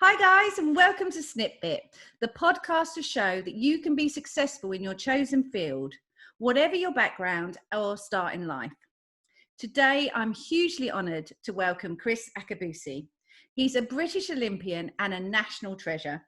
Hi guys, and welcome to SnipBit, the podcast to show that you can be successful in your chosen field, whatever your background or start in life. Today, I'm hugely honoured to welcome Kriss Akabusi. He's a British Olympian and a national treasure.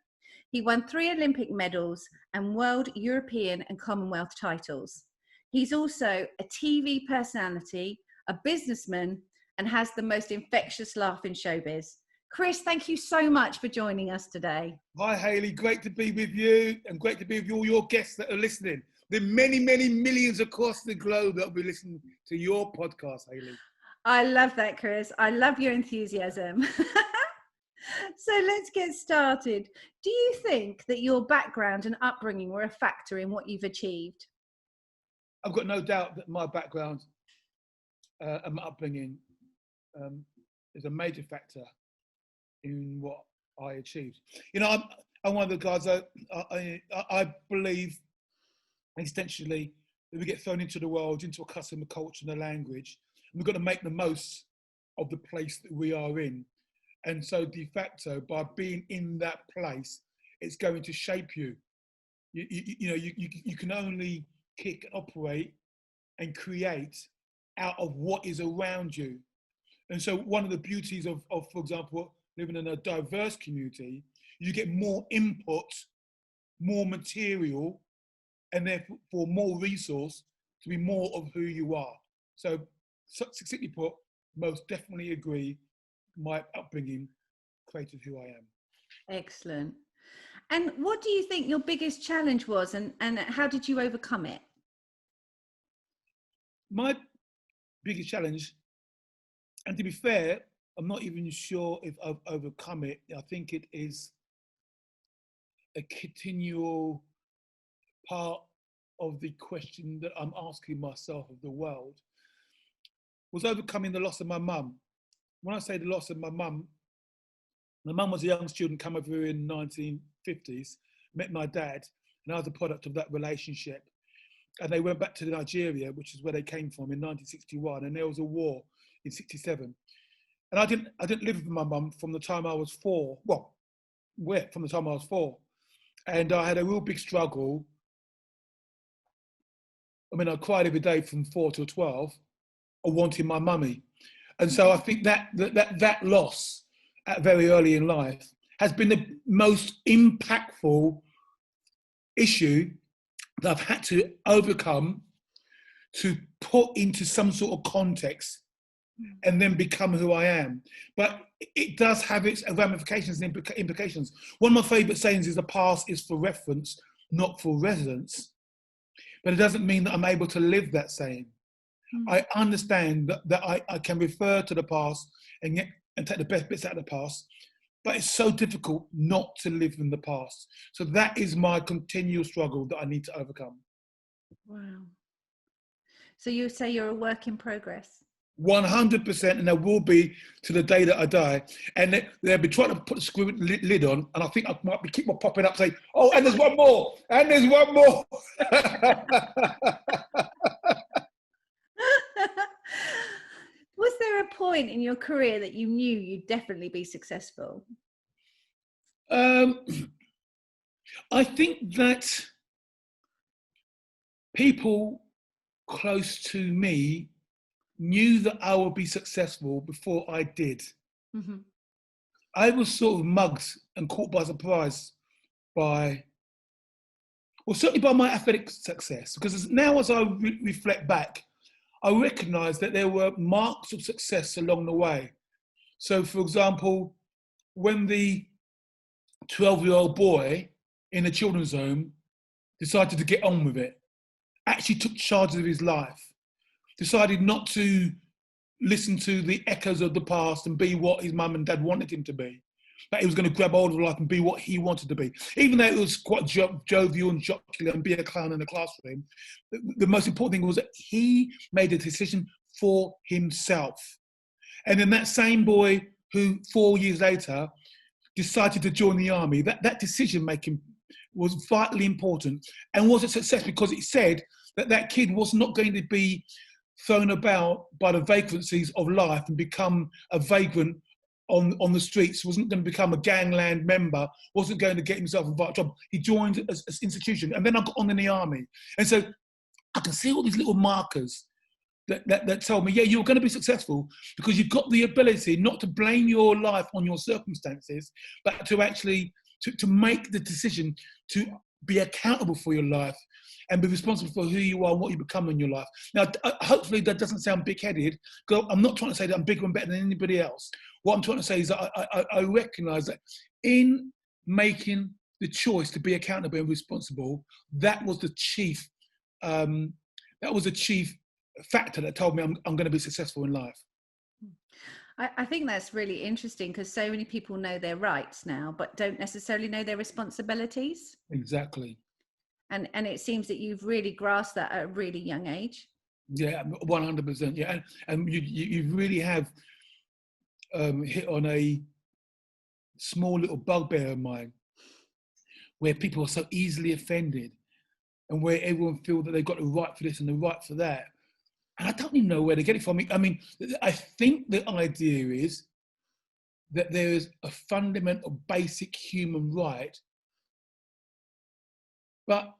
He won 3 Olympic medals and World, European and Commonwealth titles. He's also a TV personality, a businessman, and has the most infectious laugh in showbiz. Kriss, thank you so much for joining us today. Hi, Hayley. Great to be with you and great to be with all your guests that are listening. There are many, many millions across the globe that will be listening to your podcast, Hayley. I love that, Kriss. I love your enthusiasm. So let's get started. Do you think that your background and upbringing were a factor in what you've achieved? I've got no doubt that my background and my upbringing is a major factor in what I achieved. You know, I'm one of the guys I believe essentially that we get thrown into the world, into a custom, a culture and a language, and we've got to make the most of the place that we are in. And so de facto, by being in that place, it's going to shape you. You can only kick, operate and create out of what is around you. And so one of the beauties of for example, living in a diverse community, you get more input, more material, and therefore more resource to be more of who you are. So succinctly put, most definitely agree, my upbringing created who I am. Excellent. And what do you think your biggest challenge was, and how did you overcome it? My biggest challenge, and to be fair, I'm not even sure if I've overcome it. I think it is a continual part of the question that I'm asking myself of the world, was overcoming the loss of my mum. When I say the loss of my mum was a young student, come over here in the 1950s, met my dad, and I was a product of that relationship. And they went back to Nigeria, which is where they came from, in 1961, and there was a war in 67. And I didn't live with my mum from the time I was 4. Well, from the time I was 4. And I had a real big struggle. I mean, I cried every day from 4 till 12, of wanting my mummy. And so I think that loss at very early in life has been the most impactful issue that I've had to overcome to put into some sort of context and then become who I am. But it does have its ramifications and implications. One of my favourite sayings is the past is for reference, not for residence. But it doesn't mean that I'm able to live that saying. I understand that I can refer to the past and take the best bits out of the past, but it's so difficult not to live in the past. So that is my continual struggle that I need to overcome. Wow. So you say you're a work in progress? 100%, and there will be to the day that I die. And they'll be trying to put the screw lid on, and I think I might keep on popping up saying, oh, and there's one more, and there's one more. Was there a point in your career that you knew you'd definitely be successful? I think that people close to me knew that I would be successful before I did. Mm-hmm. I was sort of mugged and caught by surprise certainly by my athletic success, because now as I reflect back, I recognise that there were marks of success along the way. So, for example, when the 12-year-old boy in the children's home decided to get on with it, actually took charge of his life, decided not to listen to the echoes of the past and be what his mum and dad wanted him to be, but he was going to grab hold of life and be what he wanted to be. Even though it was quite jovial and jocular and be a clown in the classroom, the most important thing was that he made a decision for himself. And then that same boy who 4 years later decided to join the army, that decision making was vitally important and was a success, because it said that kid was not going to be thrown about by the vagrancies of life and become a vagrant on the streets, wasn't going to become a gangland member, wasn't going to get himself involved. He joined an institution, and then I got on in the army. And so I can see all these little markers that told me, yeah, you're going to be successful because you've got the ability not to blame your life on your circumstances, but to actually to make the decision to be accountable for your life and be responsible for who you are and what you become in your life. Now, hopefully that doesn't sound big-headed, because I'm not trying to say that I'm bigger and better than anybody else. What I'm trying to say is that I recognise that in making the choice to be accountable and responsible, that was the chief factor that told me I'm going to be successful in life. I think that's really interesting, because so many people know their rights now, but don't necessarily know their responsibilities. Exactly. And it seems that you've really grasped that at a really young age. Yeah, 100%. Yeah, and you really have hit on a small little bugbear of mine, where people are so easily offended, and where everyone feels that they've got the right for this and the right for that. And I don't even know where to get it from. I mean, I think the idea is that there is a fundamental, basic human right, but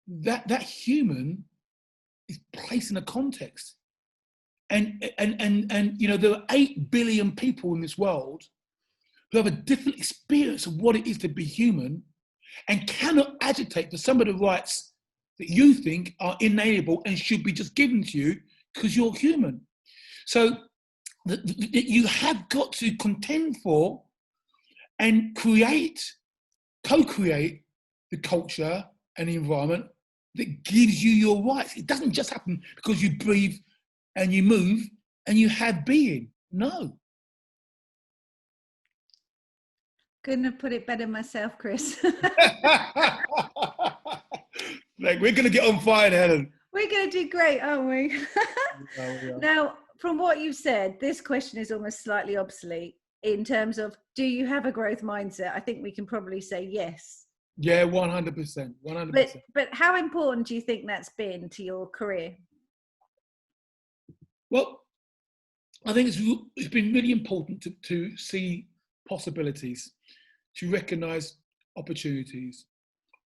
that human is placed in a context. And you know, there are 8 billion people in this world who have a different experience of what it is to be human, and cannot agitate for some of the rights that you think are inalienable and should be just given to you because you're human. So you have got to contend for and co-create the culture and the environment that gives you your rights. It doesn't just happen because you breathe and you move and you have being. No. Couldn't have put it better myself, Kriss. Like, we're going to get on fire, Helen. We're going to do great, aren't we? Yeah. Now, from what you've said, this question is almost slightly obsolete in terms of, do you have a growth mindset? I think we can probably say yes. Yeah, 100%. 100%. But how important do you think that's been to your career? Well, I think it's been really important to see possibilities, to recognise opportunities,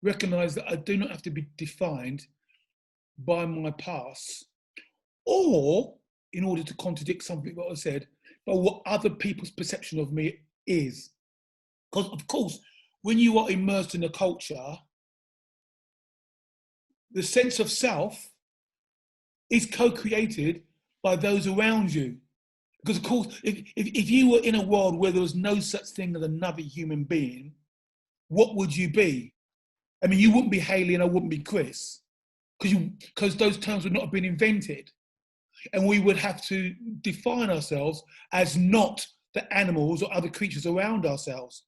recognise that I do not have to be defined by my past, or, in order to contradict something that I said, by what other people's perception of me is. Because, of course, when you are immersed in a culture, the sense of self is co-created by those around you. Because, of course, if you were in a world where there was no such thing as another human being, what would you be? I mean, you wouldn't be Hayley and I wouldn't be Kriss, because those terms would not have been invented. And we would have to define ourselves as not the animals or other creatures around ourselves.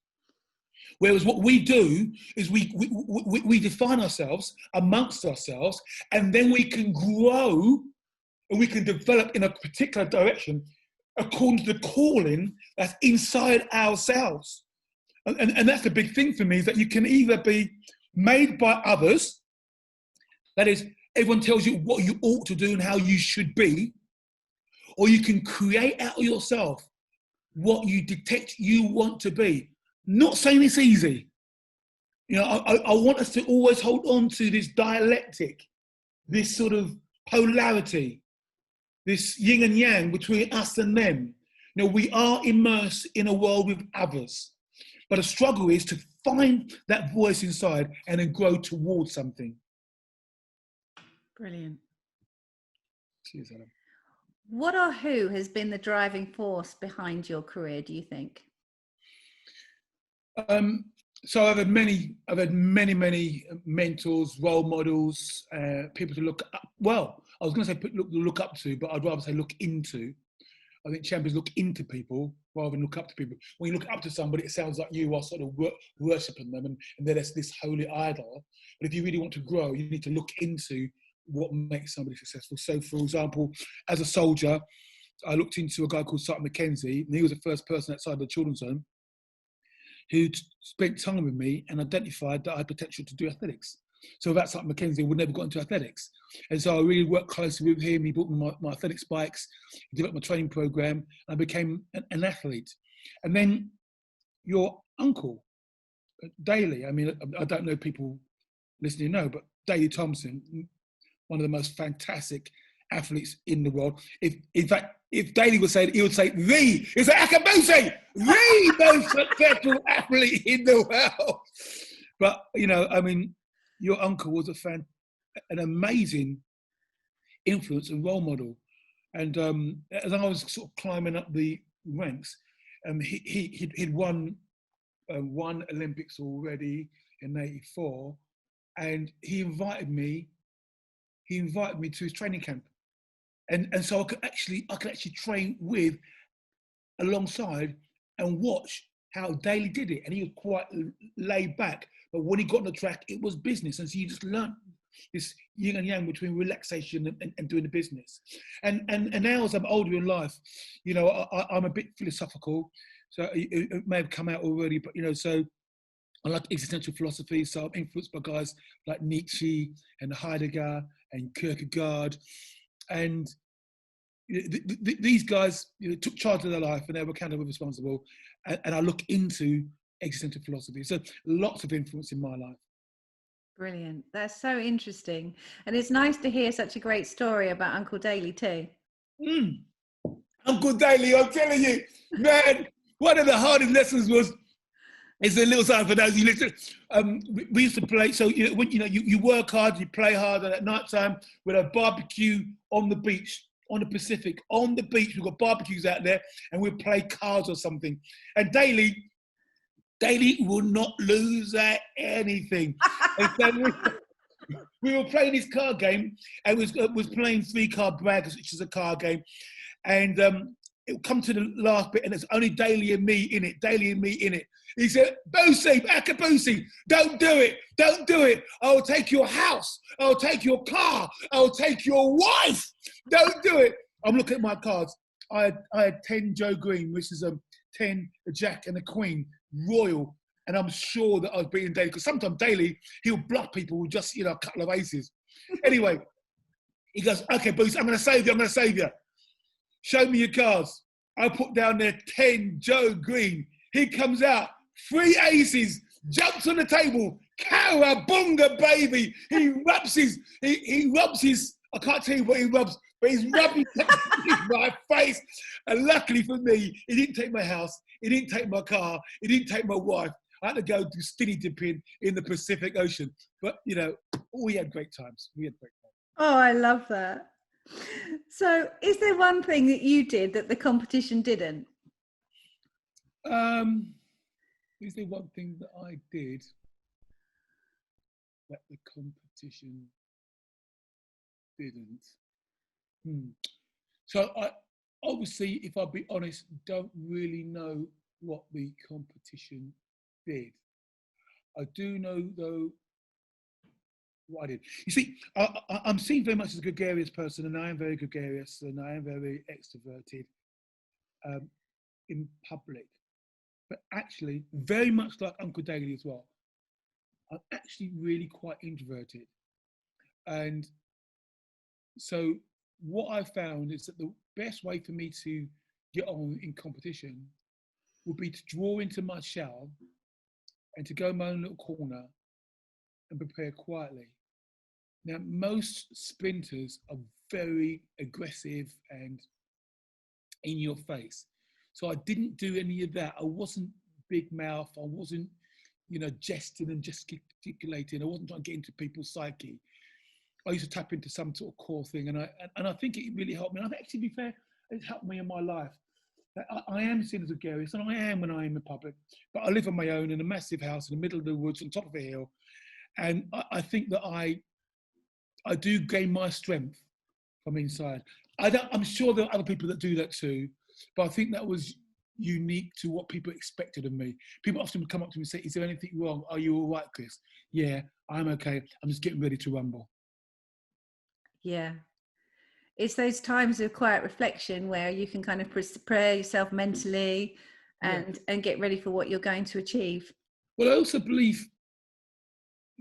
Whereas what we do is we define ourselves amongst ourselves, and then we can grow and we can develop in a particular direction according to the calling that's inside ourselves. And that's the big thing for me, is that you can either be made by others, that is, everyone tells you what you ought to do and how you should be, or you can create out of yourself what you detect you want to be. Not saying it's easy. You know, I want us to always hold on to this dialectic, this sort of polarity, this yin and yang between us and them. You know, we are immersed in a world with others, but the struggle is to find that voice inside and then grow towards something. Brilliant. Cheers, Adam. What or who has been the driving force behind your career, do you think? So I've had many mentors, role models, people to look up. Well, I was going to say look up to, but I'd rather say look into. I think champions look into people rather than look up to people. When you look up to somebody, it sounds like you are sort of worshipping them, and there's this holy idol. But if you really want to grow, you need to look into what makes somebody successful. So, for example, as a soldier, I looked into a guy called Sergeant Mackenzie, and he was the first person outside the children's home who spent time with me and identified that I had potential to do athletics. So without Simon Mackenzie, I would never got into athletics. And so I really worked closely with him. He bought me my athletics bikes, he developed my training program, and I became an athlete. And then your uncle, Daley, I mean, I don't know people listening know, but Daley Thompson, one of the most fantastic athletes in the world. In fact, if Daley would say it, he would say, it's Akabusi, the most successful athlete in the world. But, you know, I mean, your uncle was an amazing influence and role model. And as I was sort of climbing up the ranks, he'd won one Olympics already in '84, and he invited me to his training camp. And so I could actually train alongside and watch how Daley did it. And he was quite laid back, but when he got on the track, it was business. And so you just learned this yin and yang between relaxation and doing the business. And now as I'm older in life, you know, I'm a bit philosophical, so it may have come out already, but you know, so I like existential philosophy, so I'm influenced by guys like Nietzsche and Heidegger and Kierkegaard. And these guys, you know, took charge of their life and they were kind of responsible. And I look into existential philosophy. So lots of influence in my life. Brilliant. That's so interesting. And it's nice to hear such a great story about Uncle Daley too. Uncle Daley, I'm telling you, man, one of the hardest lessons it's a little sign for those who listen. We used to play, so you know, when you work hard, you play hard, and at night time we'd have barbecue on the beach, on the Pacific, on the beach. We've got barbecues out there, and we'd play cards or something. And Daley will not lose at anything. And so we were playing this card game, and was playing 3-card braggers, which is a card game. And it would come to the last bit, and it's only Daley and me in it. He said, Akabusi, don't do it. I'll take your house. I'll take your car. I'll take your wife. Don't do it. I'm looking at my cards. I had 10 Joe Green, which is 10, a Jack and a Queen, Royal. And I'm sure that I was beating Daley, because sometimes Daley, he'll bluff people with just, you know, a couple of aces. Anyway, he goes, okay, Boots, I'm going to save you. Show me your cards. I put down there 10 Joe Green. He comes out, 3 aces, jumps on the table, cowabunga, baby. He rubs his, I can't tell you what he rubs, but he's rubbing my face. And luckily for me, he didn't take my house, he didn't take my car, he didn't take my wife. I had to go do skinny dipping in the Pacific Ocean. But, you know, we had great times. Oh, I love that. So is there one thing that you did that the competition didn't? Is there one thing that I did that the competition didn't? So I obviously, if I'll be honest, don't really know what the competition did. I do know though what I did. You see, I'm seen very much as a gregarious person, and I am very gregarious, and I am very extroverted in public. But actually, very much like Uncle Daley as well, I'm actually really quite introverted. And so what I found is that the best way for me to get on in competition would be to draw into my shell and to go in my own little corner and prepare quietly. Now, most sprinters are very aggressive and in your face. So I didn't do any of that. I wasn't big mouth. I wasn't, you know, jesting and gesticulating. I wasn't trying to get into people's psyche. I used to tap into some sort of core thing, and I think it really helped me. And actually, to be fair, it's helped me in my life. I am seen as gregarious, and I am when I am in public. But I live on my own in a massive house in the middle of the woods on top of a hill, and I think that I do gain my strength from inside. I'm sure there are other people that do that too, but I think that was unique to what people expected of me. People often would come up to me and say, is there anything wrong? Are you all right, Kriss? Yeah, I'm okay. I'm just getting ready to rumble. Yeah. It's those times of quiet reflection where you can kind of prepare yourself mentally and get ready for what you're going to achieve. Well, I also believe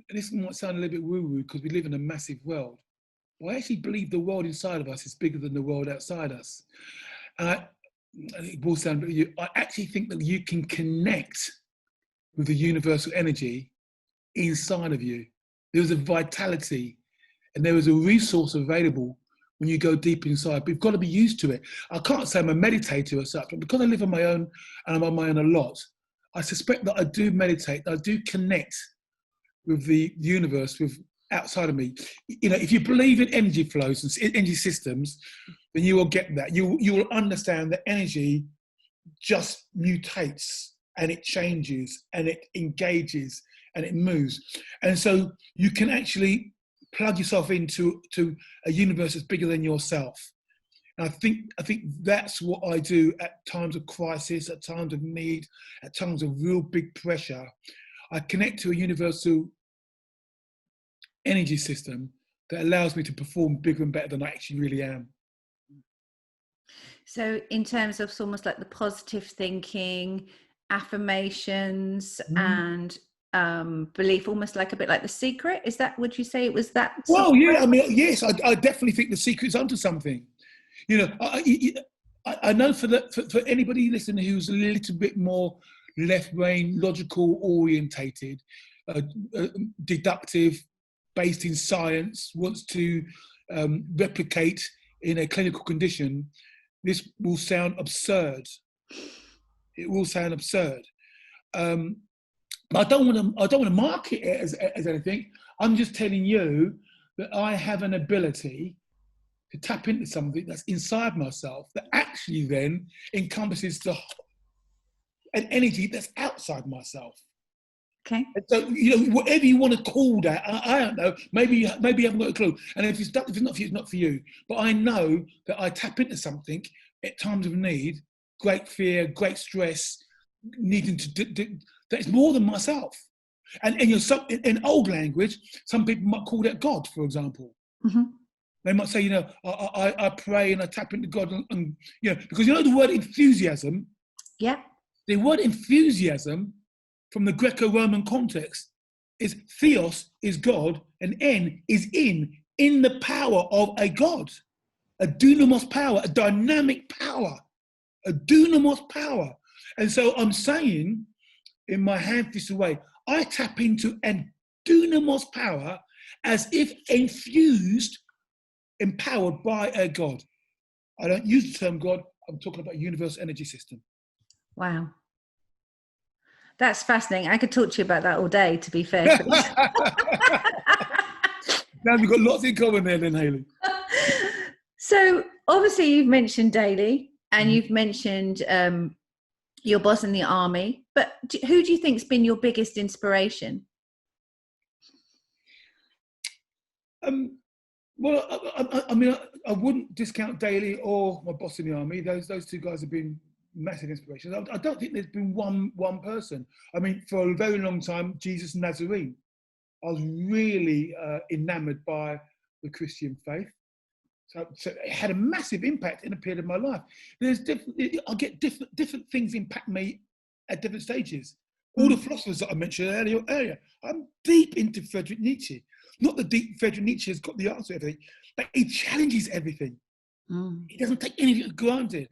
this might sound a little bit woo-woo because we live in a massive world. But I actually believe the world inside of us is bigger than the world outside us. And it will sound, I actually think that you can connect with the universal energy inside of you. There's a vitality and there is a resource available when you go deep inside, but you've got to be used to it. I can't say I'm a meditator or such, but because I live on my own and I'm on my own a lot, I suspect that I do meditate, I do connect with the universe, with outside of me. You know, if you believe in energy flows and energy systems, then you will get that. You will understand that energy just mutates and it changes and it engages and it moves. And so you can actually plug yourself into a universe that's bigger than yourself. And I think that's what I do at times of crisis, at times of need, at times of real big pressure. I connect to a universal energy system that allows me to perform bigger and better than I actually really am. So in terms of almost like the positive thinking, affirmations and belief, almost like a bit like The Secret, is that, would you say it was that? Well, yeah, I mean, yes, I definitely think The Secret's onto something. You know, I know for anybody listening who's a little bit more left brain, logical orientated, deductive, based in science, wants to replicate in a clinical condition, this will sound absurd. It will sound absurd. But I don't want to market it as anything. I'm just telling you that I have an ability to tap into something that's inside myself that actually then encompasses an energy that's outside myself. Okay. And so, you know, whatever you want to call that, I don't know. Maybe you haven't got a clue. And if it's not for you, it's not for you. But I know that I tap into something at times of need, great fear, great stress, needing to that is more than myself. And in old language, some people might call that God, for example. Mm-hmm. They might say, you know, I pray and I tap into God, and you know, because you know the word enthusiasm. Yeah. The word enthusiasm, from the Greco-Roman context, is theos is God and en is in the power of a God, a dunamos power, a dynamic power, a dunamos power. And so I'm saying, in my hand-fisted way, I tap into a dunamos power as if infused, empowered by a God. I don't use the term God, I'm talking about universal energy system. Wow. That's fascinating. I could talk to you about that all day, to be fair. Now we've got lots in common there then, Hayley. So obviously you've mentioned Daly and you've mentioned your boss in the army, but who do you think's been your biggest inspiration? Well, I mean, I wouldn't discount Daly or my boss in the army. Those two guys have been massive inspirations. I don't think there's been one person. I mean, for a very long time, Jesus Nazarene. I was really enamored by the Christian faith. So it had a massive impact in a period of my life. I get different things impact me at different stages. All the philosophers that I mentioned earlier, I'm deep into Friedrich Nietzsche. Not that Friedrich Nietzsche has got the answer to everything, but he challenges everything. He doesn't take anything for granted.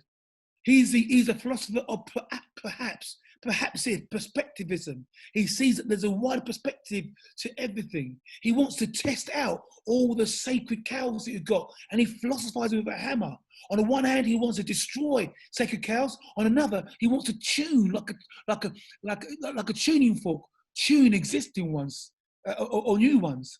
He's a philosopher of perhaps perspectivism. He sees that there's a wider perspective to everything. He wants to test out all the sacred cows that you've got, and he philosophizes with a hammer. On the one hand, he wants to destroy sacred cows. On another, he wants to tune like a tuning fork, tune existing ones or new ones.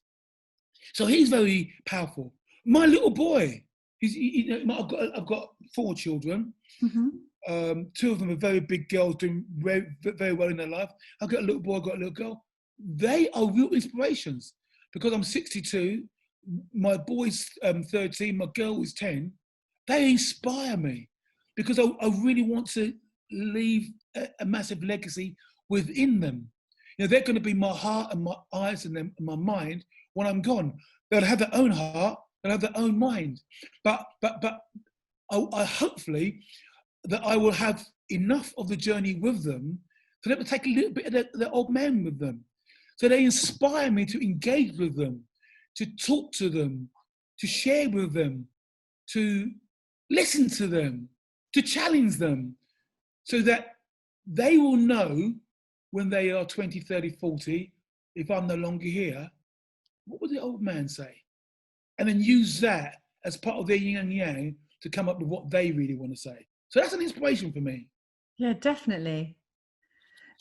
So he's very powerful. My little boy, I've got 4 children. Mm-hmm. 2 of them are very big girls doing very, very well in their life. I've got a little boy, I've got a little girl. They are real inspirations because I'm 62. My boy's 13, my girl is 10. They inspire me because I really want to leave a massive legacy within them. You know, they're going to be my heart and my eyes and my mind when I'm gone. They'll have their own heart, they'll have their own mind. But I hopefully that I will have enough of the journey with them for them to take a little bit of the old man with them. So they inspire me to engage with them, to talk to them, to share with them, to listen to them, to challenge them, so that they will know when they are 20, 30, 40, if I'm no longer here, what would the old man say? And then use that as part of their yin and yang to come up with what they really want to say. So that's an inspiration for me. Yeah, definitely.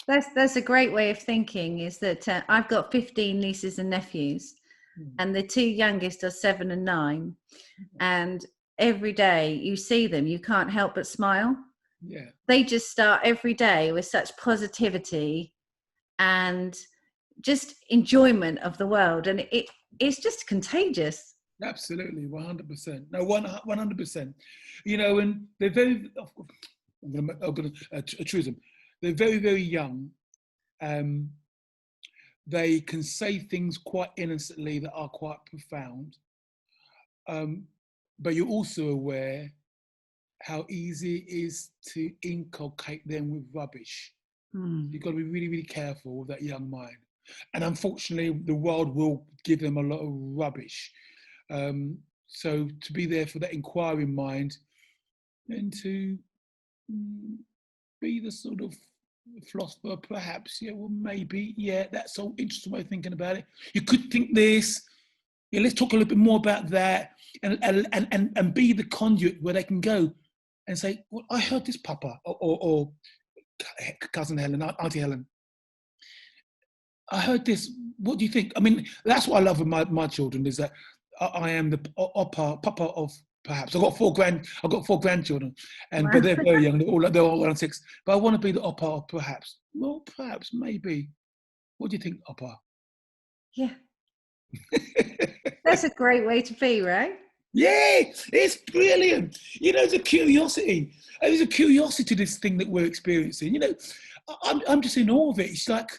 That's a great way of thinking, is that I've got 15 nieces and nephews, and the two youngest are 7 and 9. And every day you see them, you can't help but smile. Yeah. They just start every day with such positivity and just enjoyment of the world. And it's just contagious. Absolutely, 100%. No, 100%. You know, and they're very, I'm going to choose them. They're very, very young. They can say things quite innocently that are quite profound. But you're also aware how easy it is to inculcate them with rubbish. You've got to be really, really careful with that young mind. And unfortunately, the world will give them a lot of rubbish. So to be there for that inquiring mind and to be the sort of philosopher, perhaps, yeah, well, maybe, yeah, that's so interesting way of thinking about it. You could think this, yeah, let's talk a little bit more about that, and be the conduit where they can go and say, well, I heard this, Papa, or Cousin Helen, Auntie Helen. I heard this, what do you think? I mean, that's what I love with my children, is that I am the papa of, perhaps. I've got four grandchildren, and but they're very young. They're all around 6. But I want to be the oppa of perhaps. Well, perhaps, maybe. What do you think, oppa? Yeah. That's a great way to be, right? Yeah, it's brilliant. You know, there's a curiosity. There's a curiosity to this thing that we're experiencing. You know, I'm just in awe of it. It's like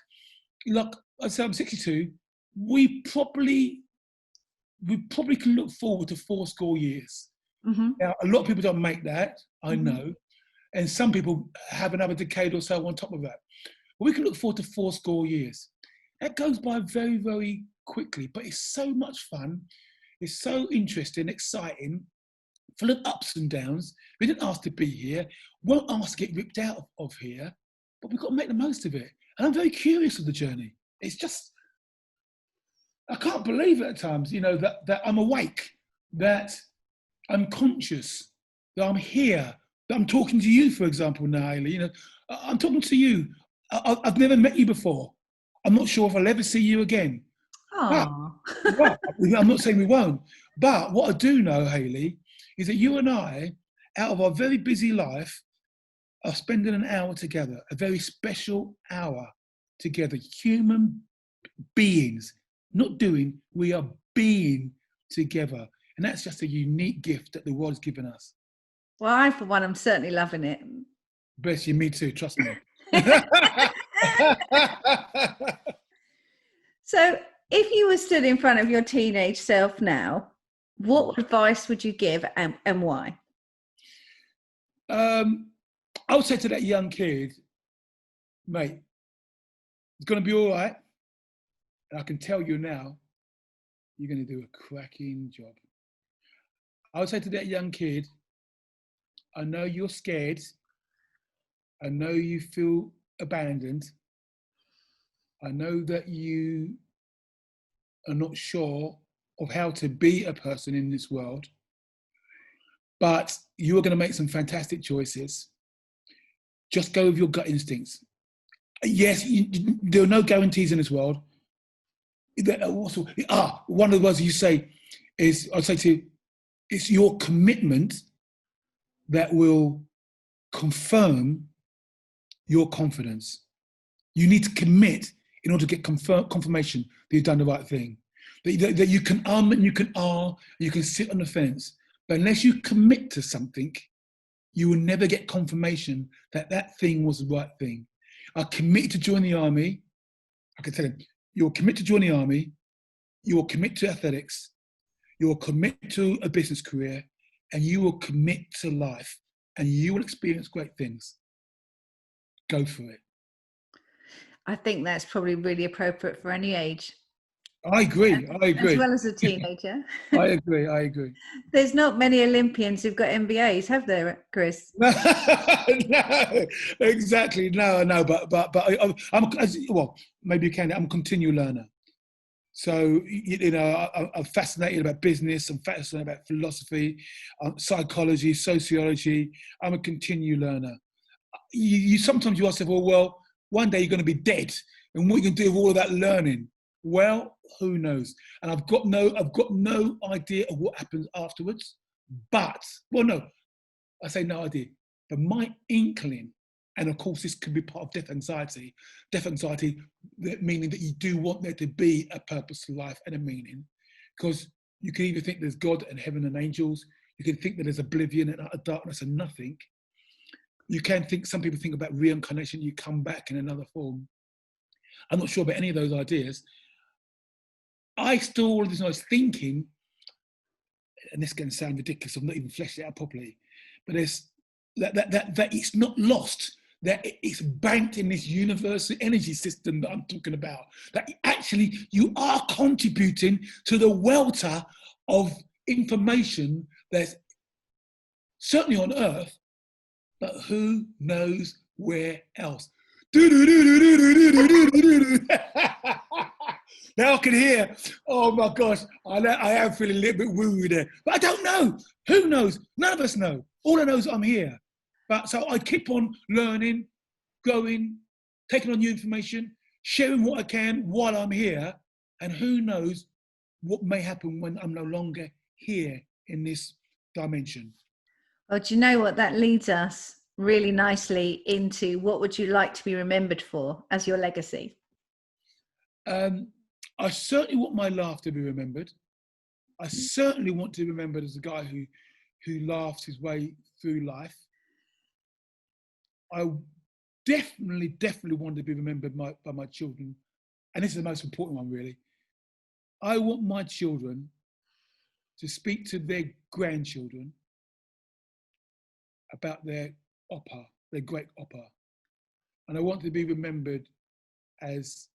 I say, I'm 62. We probably can look forward to 4 years. Now, a lot of people don't make that, I know, and some people have another decade or so on top of that. But we can look forward to 4 years. That goes by very, very quickly, but it's so much fun. It's so interesting, exciting, full of ups and downs. We didn't ask to be here, won't ask to get ripped out of here, but we've got to make the most of it. And I'm very curious of the journey. It's just, I can't believe it at times, you know, that I'm awake, that I'm conscious, that I'm here, that I'm talking to you, for example, now, Hayley. You know, I'm talking to you. I've never met you before. I'm not sure if I'll ever see you again. But I'm not saying we won't. But what I do know, Hayley, is that you and I, out of our very busy life, are spending an hour together, a very special hour together. Human beings, not doing, we are being together. And that's just a unique gift that the world has given us. Well, I, for one, I'm certainly loving it. Bless you, me too, trust me. So, if you were stood in front of your teenage self now, what advice would you give, and why? I would say to that young kid, mate, it's going to be all right. And I can tell you now, you're going to do a cracking job. I would say to that young kid, I know you're scared. I know you feel abandoned. I know that you are not sure of how to be a person in this world, but you are going to make some fantastic choices. Just go with your gut instincts. Yes, there are no guarantees in this world. One of the words you say is, I'd say to you, it's your commitment that will confirm your confidence. You need to commit in order to get confirmation that you've done the right thing. That you can and you can you can sit on the fence. But unless you commit to something, you will never get confirmation that that thing was the right thing. I committed to join the army. I can tell him, you'll commit to join the army, you will commit to athletics, you will commit to a business career, and you will commit to life, and you will experience great things. Go for it. I think that's probably really appropriate for any age. I agree. I agree. As well as a teenager. I agree. I agree. There's not many Olympians who've got MBAs, have there, Kriss? No, exactly. No. But I'm well. Maybe you can. I'm a continual learner. So I'm fascinated about business. I'm fascinated about philosophy, psychology, sociology. I'm a continual learner. You sometimes you ask yourself, well, one day you're going to be dead, and what are you going to do with all of that learning? Well, who knows? And I've got no idea of what happens afterwards. But I say no idea. But my inkling, and of course this could be part of death anxiety, meaning that you do want there to be a purpose to life and a meaning, because you can either think there's God and heaven and angels, you can think that there's oblivion and utter darkness and nothing. You can think, some people think about reincarnation, you come back in another form. I'm not sure about any of those ideas. I still, all of this, I was thinking, and this is going to sound ridiculous, I've not even fleshed it out properly, but there's that it's not lost, that it's banked in this universal energy system that I'm talking about, that actually you are contributing to the welter of information that's certainly on Earth, but who knows where else. Now I can hear, oh my gosh, I am feeling a little bit woo there. But I don't know. Who knows? None of us know. All I know is I'm here. But so I keep on learning, growing, taking on new information, sharing what I can while I'm here. And who knows what may happen when I'm no longer here in this dimension. Well, do you know what? That leads us really nicely into what would you like to be remembered for as your legacy? I certainly want my laugh to be remembered. I certainly want to be remembered as a guy who laughed his way through life. I definitely want to be remembered by my children. And this is the most important one, really. I want my children to speak to their grandchildren about their oppa, their great oppa. And I want to be remembered as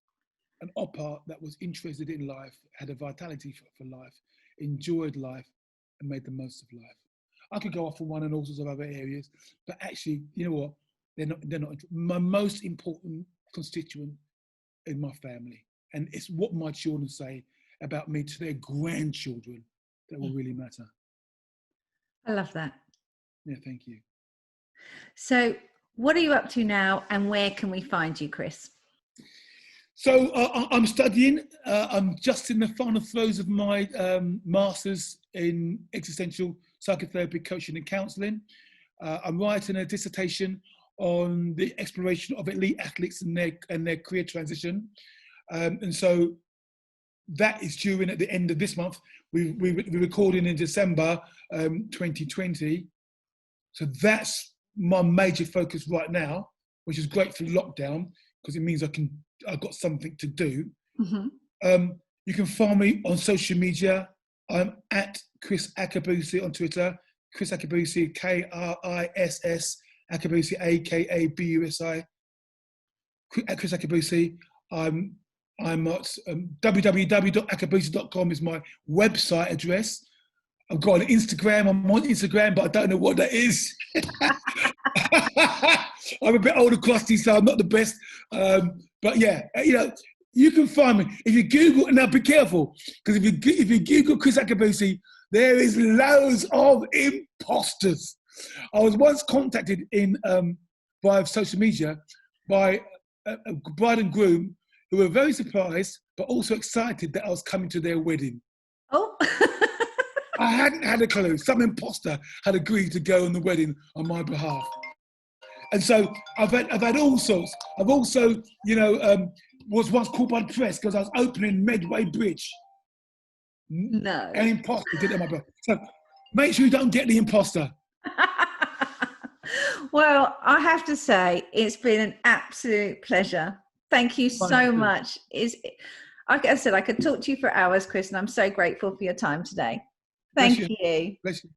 an oppa that was interested in life, had a vitality for life, enjoyed life, and made the most of life. I could go off on one and all sorts of other areas, but actually, you know what? They're not. My most important constituent in my family, and it's what my children say about me to their grandchildren that will really matter. I love that. Yeah, thank you. So, what are you up to now, and where can we find you, Kriss? So I'm studying. I'm just in the final throes of my master's in existential psychotherapy, coaching and counselling. I'm writing a dissertation on the exploration of elite athletes and their career transition. And so that is due in at the end of this month. We're recording in December 2020. So that's my major focus right now, which is great for lockdown because it means I've got something to do. Mm-hmm. You can find me on social media. I'm at Kriss Akabusi on Twitter. Kriss Akabusi, Kriss Akabusi, Akabusi. At Kriss Akabusi. I'm at www.akabusi.com is my website address. I've got an Instagram. I'm on Instagram, but I don't know what that is. I'm a bit old and crusty, so I'm not the best. But yeah, you can find me. If you Google, now be careful, because if you Google Kriss Akabusi, there is loads of imposters. I was once contacted by social media by a bride and groom who were very surprised, but also excited that I was coming to their wedding. Oh. I hadn't had a clue. Some imposter had agreed to go on the wedding on my behalf. And so I've had all sorts. I've also, was once called by the press because I was opening Medway Bridge. No. An imposter did it on my behalf. So make sure you don't get the imposter. Well, I have to say, it's been an absolute pleasure. Thank you so much. Like I said, I could talk to you for hours, Kriss, and I'm so grateful for your time today. Thank you. Bless you.